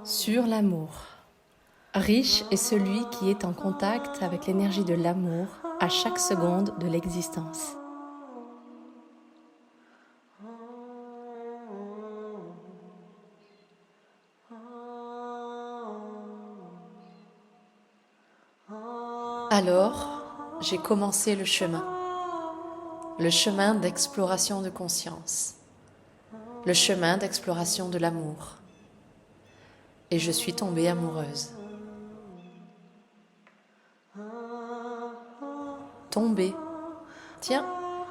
Sur l'amour. Riche est celui qui est en contact avec l'énergie de l'amour à chaque seconde de l'existence. Alors, j'ai commencé le chemin d'exploration de conscience, le chemin d'exploration de l'amour. Et je suis tombée amoureuse. Tomber. Tiens,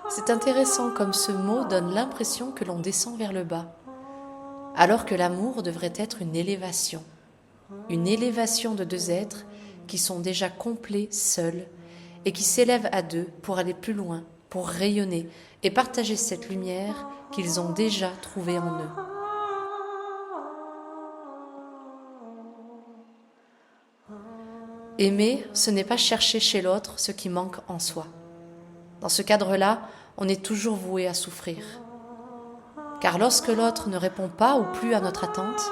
c'est intéressant comme ce mot donne l'impression que l'on descend vers le bas, alors que l'amour devrait être une élévation de deux êtres qui sont déjà complets seuls et qui s'élèvent à deux pour aller plus loin, pour rayonner et partager cette lumière qu'ils ont déjà trouvée en eux. Aimer, ce n'est pas chercher chez l'autre ce qui manque en soi. Dans ce cadre-là, on est toujours voué à souffrir. Car lorsque l'autre ne répond pas ou plus à notre attente,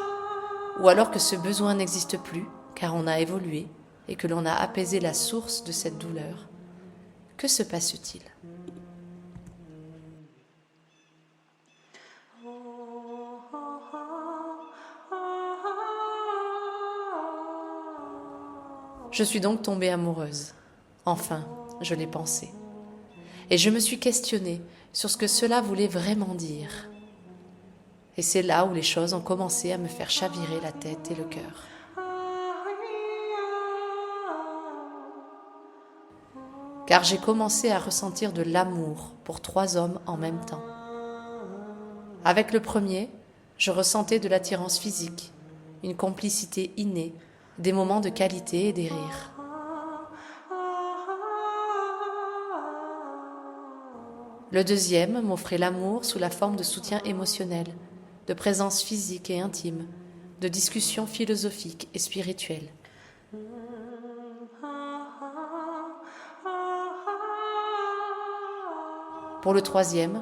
ou alors que ce besoin n'existe plus, car on a évolué et que l'on a apaisé la source de cette douleur, que se passe-t-il ? Je suis donc tombée amoureuse. Enfin, je l'ai pensé. Et je me suis questionnée sur ce que cela voulait vraiment dire. Et c'est là où les choses ont commencé à me faire chavirer la tête et le cœur. Car j'ai commencé à ressentir de l'amour pour 3 hommes en même temps. Avec le premier, je ressentais de l'attirance physique, une complicité innée, des moments de qualité et des rires. Le deuxième m'offrait l'amour sous la forme de soutien émotionnel, de présence physique et intime, de discussions philosophiques et spirituelles. Pour le troisième,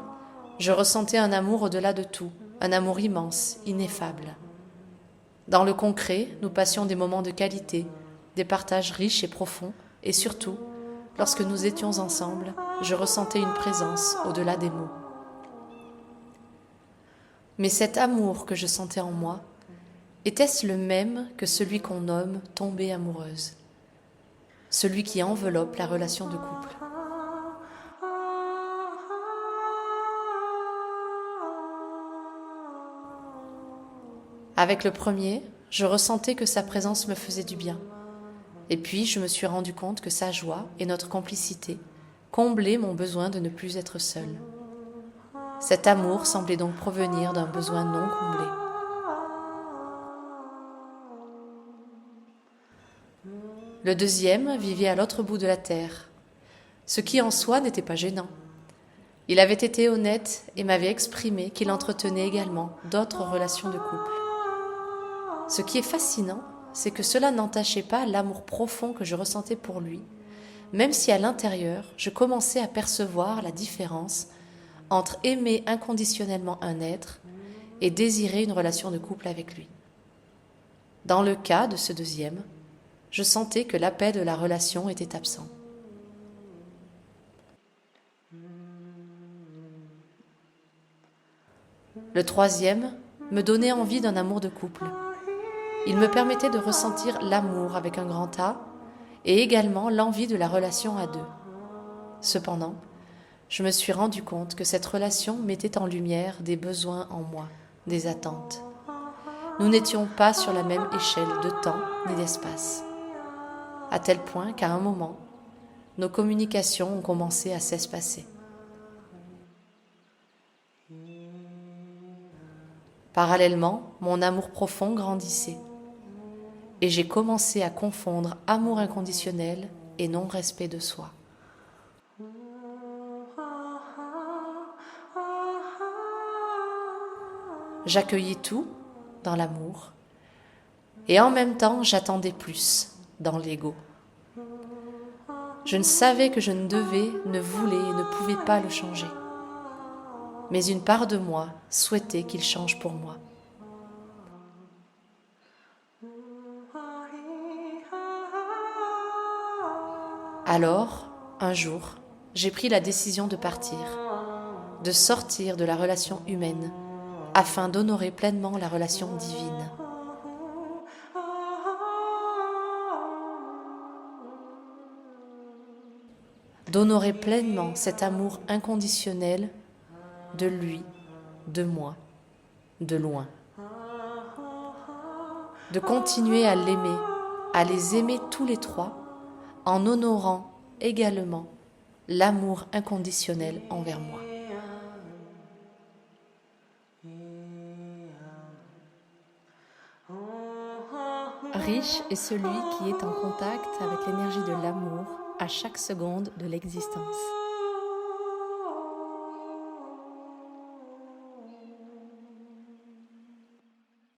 je ressentais un amour au-delà de tout, un amour immense, ineffable. Dans le concret, nous passions des moments de qualité, des partages riches et profonds, et surtout, lorsque nous étions ensemble, je ressentais une présence au-delà des mots. Mais cet amour que je sentais en moi, était-ce le même que celui qu'on nomme tomber amoureuse, celui qui enveloppe la relation de couple? Avec le premier, je ressentais que sa présence me faisait du bien. Et puis, je me suis rendu compte que sa joie et notre complicité comblaient mon besoin de ne plus être seule. Cet amour semblait donc provenir d'un besoin non comblé. Le deuxième vivait à l'autre bout de la terre, ce qui en soi n'était pas gênant. Il avait été honnête et m'avait exprimé qu'il entretenait également d'autres relations de couple. Ce qui est fascinant, c'est que cela n'entachait pas l'amour profond que je ressentais pour lui, même si à l'intérieur, je commençais à percevoir la différence entre aimer inconditionnellement un être et désirer une relation de couple avec lui. Dans le cas de ce deuxième, je sentais que l'appel de la relation était absent. Le troisième me donnait envie d'un amour de couple. Il me permettait de ressentir l'amour avec un grand A et également l'envie de la relation à deux. Cependant, je me suis rendu compte que cette relation mettait en lumière des besoins en moi, des attentes. Nous n'étions pas sur la même échelle de temps ni d'espace, à tel point qu'à un moment, nos communications ont commencé à s'espacer. Parallèlement, mon amour profond grandissait. Et j'ai commencé à confondre amour inconditionnel et non-respect de soi. J'accueillais tout dans l'amour et en même temps j'attendais plus dans l'ego. Je ne savais que je ne devais, ne voulais et ne pouvais pas le changer. Mais une part de moi souhaitait qu'il change pour moi. Alors, un jour, j'ai pris la décision de partir, de sortir de la relation humaine, afin d'honorer pleinement la relation divine. D'honorer pleinement cet amour inconditionnel de lui, de moi, de loin. De continuer à l'aimer, à les aimer tous les trois, en honorant également l'amour inconditionnel envers moi. Riche est celui qui est en contact avec l'énergie de l'amour à chaque seconde de l'existence.